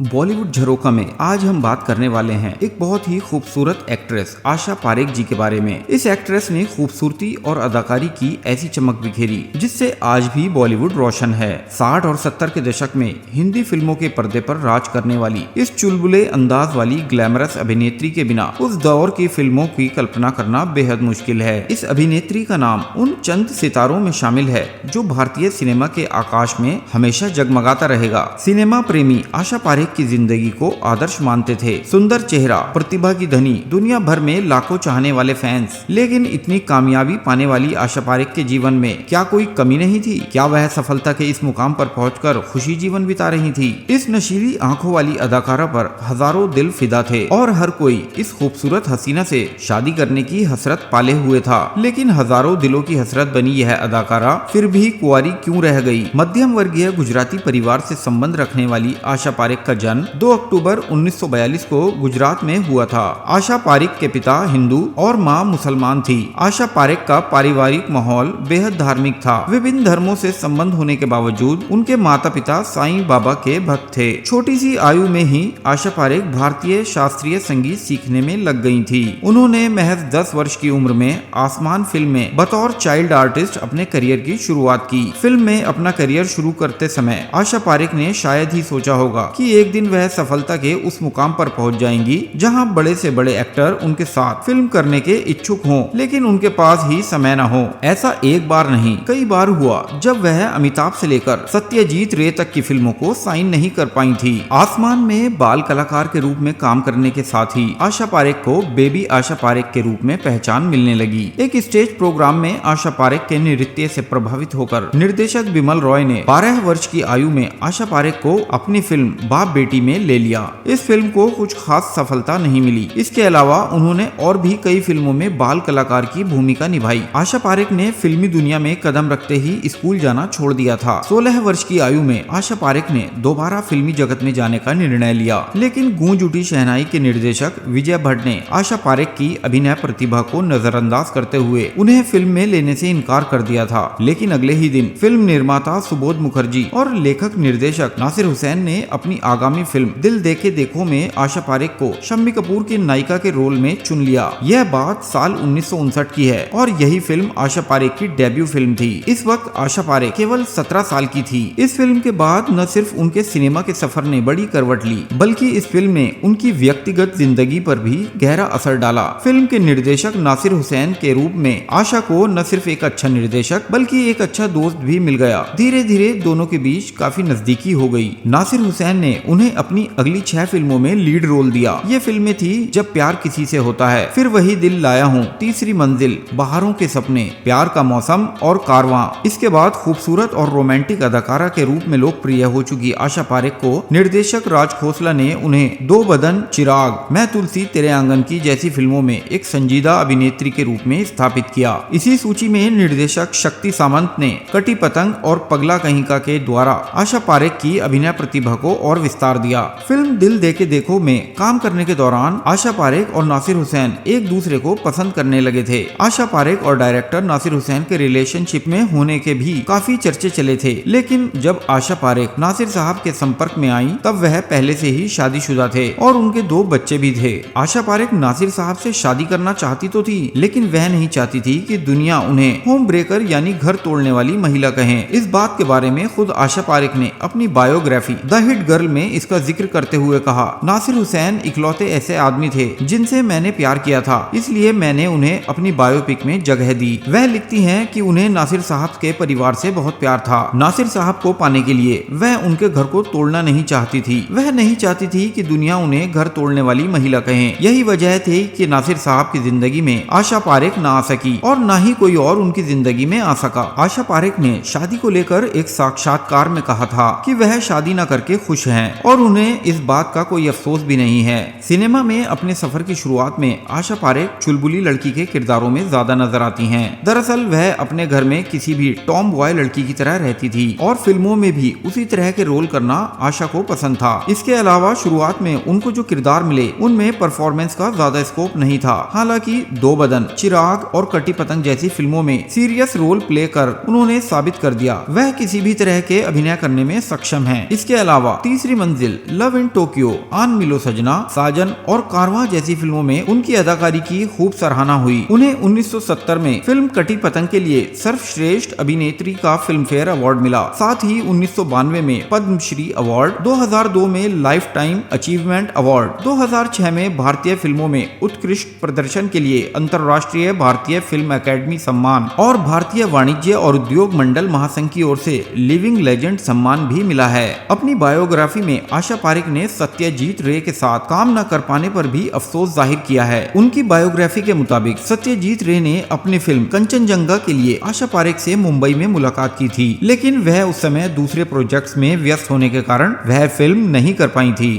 बॉलीवुड झरोखा में आज हम बात करने वाले हैं एक बहुत ही खूबसूरत एक्ट्रेस आशा पारेख जी के बारे में। इस एक्ट्रेस ने खूबसूरती और अदाकारी की ऐसी चमक बिखेरी जिससे आज भी बॉलीवुड रोशन है। 60 और 70 के दशक में हिंदी फिल्मों के पर्दे पर राज करने वाली इस चुलबुले अंदाज वाली ग्लैमरस अभिनेत्री के बिना उस दौर की फिल्मों की कल्पना करना बेहद मुश्किल है। इस अभिनेत्री का नाम उन चंद सितारों में शामिल है जो भारतीय सिनेमा के आकाश में हमेशा जगमगाता रहेगा। सिनेमा प्रेमी आशा पारेख की जिंदगी को आदर्श मानते थे। सुंदर चेहरा, प्रतिभा की धनी, दुनिया भर में लाखों चाहने वाले फैंस। लेकिन इतनी कामयाबी पाने वाली आशा पारेख के जीवन में क्या कोई कमी नहीं थी? क्या वह सफलता के इस मुकाम पर पहुंचकर खुशी जीवन बिता रही थी? इस नशीली आंखों वाली अदाकारा पर हजारों दिल फिदा थे और हर कोई इस खूबसूरत हसीना से शादी करने की हसरत पाले हुए था। लेकिन हजारों दिलों की हसरत बनी यह अदाकारा फिर भी कुंवारी क्यों रह गई? मध्यम वर्गीय गुजराती परिवार से संबंध रखने वाली आशा पारेख का जन्म 2 अक्टूबर 1942 को गुजरात में हुआ था। आशा पारेख के पिता हिंदू और मां मुसलमान थी। आशा पारेख का पारिवारिक माहौल बेहद धार्मिक था। विभिन्न धर्मों से संबंध होने के बावजूद उनके माता पिता साईं बाबा के भक्त थे। छोटी सी आयु में ही आशा पारेख भारतीय शास्त्रीय संगीत सीखने में लग गई थी। उन्होंने महज 10 वर्ष की उम्र में आसमान फिल्म में बतौर चाइल्ड आर्टिस्ट अपने करियर की शुरुआत की। फिल्म में अपना करियर शुरू करते समय आशा पारेख ने शायद ही सोचा होगा कि एक दिन वह सफलता के उस मुकाम पर पहुंच जाएंगी जहां बड़े से बड़े एक्टर उनके साथ फिल्म करने के इच्छुक हों, लेकिन उनके पास ही समय न हो। ऐसा एक बार नहीं, कई बार हुआ जब वह अमिताभ से लेकर सत्यजीत रे तक की फिल्मों को साइन नहीं कर पाई थी। आसमान में बाल कलाकार के रूप में काम करने के साथ ही आशा पारेख को बेबी आशा पारेख के रूप में पहचान मिलने लगी। एक स्टेज प्रोग्राम में आशा पारेख के नृत्य से प्रभावित होकर निर्देशक बिमल रॉय ने 12 वर्ष की आयु में आशा पारेख को अपनी फिल्म बाप बेटी में ले लिया। इस फिल्म को कुछ खास सफलता नहीं मिली। इसके अलावा उन्होंने और भी कई फिल्मों में बाल कलाकार की भूमिका निभाई। आशा पारेख ने फिल्मी दुनिया में कदम रखते ही स्कूल जाना छोड़ दिया था। 16 वर्ष की आयु में आशा पारेख ने दोबारा फिल्मी जगत में जाने का निर्णय लिया, लेकिन गूंज उठी शहनाई के निर्देशक विजय भट्ट ने आशा पारेख की अभिनय प्रतिभा को नजरअंदाज करते हुए उन्हें फिल्म में लेने से इनकार कर दिया था। लेकिन अगले ही दिन फिल्म निर्माता सुबोध मुखर्जी और लेखक निर्देशक नासिर हुसैन ने अपनी आगामी फिल्म दिल देके देखो में आशा पारेख को शम्मी कपूर की नायिका के रोल में चुन लिया। यह बात साल 1959 की है और यही फिल्म आशा पारेख की डेब्यू फिल्म थी। इस वक्त आशा पारेख केवल 17 साल की थी। इस फिल्म के बाद न सिर्फ उनके सिनेमा के सफर ने बड़ी करवट ली, बल्कि इस फिल्म ने उनकी व्यक्तिगत जिंदगी पर भी गहरा असर डाला। फिल्म के निर्देशक नासिर हुसैन के रूप में आशा को न सिर्फ एक अच्छा निर्देशक बल्कि एक अच्छा दोस्त भी मिल गया। धीरे धीरे दोनों के बीच काफी नजदीकी हो गई। नासिर हुसैन ने उन्हें अपनी अगली 6 फिल्मों में लीड रोल दिया। ये फिल्में थी जब प्यार किसी से होता है, फिर वही दिल लाया हूँ, तीसरी मंजिल, बहारों के सपने, प्यार का मौसम और कारवां। इसके बाद खूबसूरत और रोमांटिक अदाकारा के रूप में लोकप्रिय हो चुकी आशा पारेख को निर्देशक राज खोसला ने उन्हें दो बदन, चिराग, मैं तुलसी तेरे आंगन की जैसी फिल्मों में एक संजीदा अभिनेत्री के रूप में स्थापित किया। इसी सूची में निर्देशक शक्ति सामंत ने कटी पतंग और पगला कहीं का के द्वारा आशा पारेख की अभिनय प्रतिभा को और विस्तार दिया। फिल्म दिल देके देखो में काम करने के दौरान आशा पारेख और नासिर हुसैन एक दूसरे को पसंद करने लगे थे। आशा पारेख और डायरेक्टर नासिर हुसैन के रिलेशनशिप में होने के भी काफी चर्चे चले थे, लेकिन जब आशा पारेख नासिर साहब के संपर्क में आई तब वह पहले से ही शादीशुदा थे और उनके 2 बच्चे भी थे। आशा पारेख नासिर साहब से शादी करना चाहती तो थी, लेकिन वह नहीं चाहती थी कि दुनिया उन्हें होम ब्रेकर यानी घर तोड़ने वाली महिला कहे। इस बात के बारे में खुद आशा पारेख ने अपनी बायोग्राफी द हिट गर्ल में इसका जिक्र करते हुए कहा, नासिर हुसैन इकलौते ऐसे आदमी थे जिनसे मैंने प्यार किया था, इसलिए मैंने उन्हें अपनी बायोपिक में जगह दी। वह लिखती हैं कि उन्हें नासिर साहब के परिवार से बहुत प्यार था। नासिर साहब को पाने के लिए वह उनके घर को तोड़ना नहीं चाहती थी। वह नहीं चाहती थी कि दुनिया उन्हें घर तोड़ने वाली महिला कहे। यही वजह थी कि नासिर साहब की जिंदगी में आशा पारेख ना आ सकी और ना ही कोई और उनकी जिंदगी में आ सका। आशा पारेख ने शादी को लेकर एक साक्षात्कार में कहा था कि वह शादी न करके खुश हैं और उन्हें इस बात का कोई अफसोस भी नहीं है। सिनेमा में अपने सफर की शुरुआत में आशा पारेख चुलबुली लड़की के किरदारों में ज्यादा नजर आती हैं। दरअसल वह अपने घर में किसी भी टॉम बॉय लड़की की तरह रहती थी और फिल्मों में भी उसी तरह के रोल करना आशा को पसंद था। इसके अलावा शुरुआत में उनको जो किरदार मिले उनमें परफॉर्मेंस का ज्यादा स्कोप नहीं था। हालांकि दो बदन, चिराग और कटी पतंग जैसी फिल्मों में सीरियस रोल प्ले कर उन्होंने साबित कर दिया वह किसी भी तरह के अभिनय करने में सक्षम हैं। इसके अलावा तीसरी मंजिल, लव इन टोक्यो, आन मिलो सजना, साजन और कारवां जैसी फिल्मों में उनकी अदाकारी की खूब सराहना हुई। उन्हें 1970 में फिल्म कटी पतंग के लिए सर्वश्रेष्ठ अभिनेत्री का फिल्म फेयर अवार्ड मिला। साथ ही 1992 में पद्मश्री अवार्ड, 2002 में लाइफ टाइम अचीवमेंट अवार्ड, 2006 में भारतीय फिल्मों में उत्कृष्ट प्रदर्शन के लिए अंतर्राष्ट्रीय भारतीय फिल्म अकेडमी सम्मान और भारतीय वाणिज्य और उद्योग मंडल महासंघ की ओर से लिविंग लेजेंड सम्मान भी मिला है। अपनी बायोग्राफी में आशा पारेख ने सत्यजीत रे के साथ काम न कर पाने पर भी अफसोस जाहिर किया है। उनकी बायोग्राफी के मुताबिक सत्यजीत रे ने अपनी फिल्म कंचनजंगा के लिए आशा पारेख से मुंबई में मुलाकात की थी, लेकिन वह उस समय दूसरे प्रोजेक्ट्स में व्यस्त होने के कारण वह फिल्म नहीं कर पाई थी।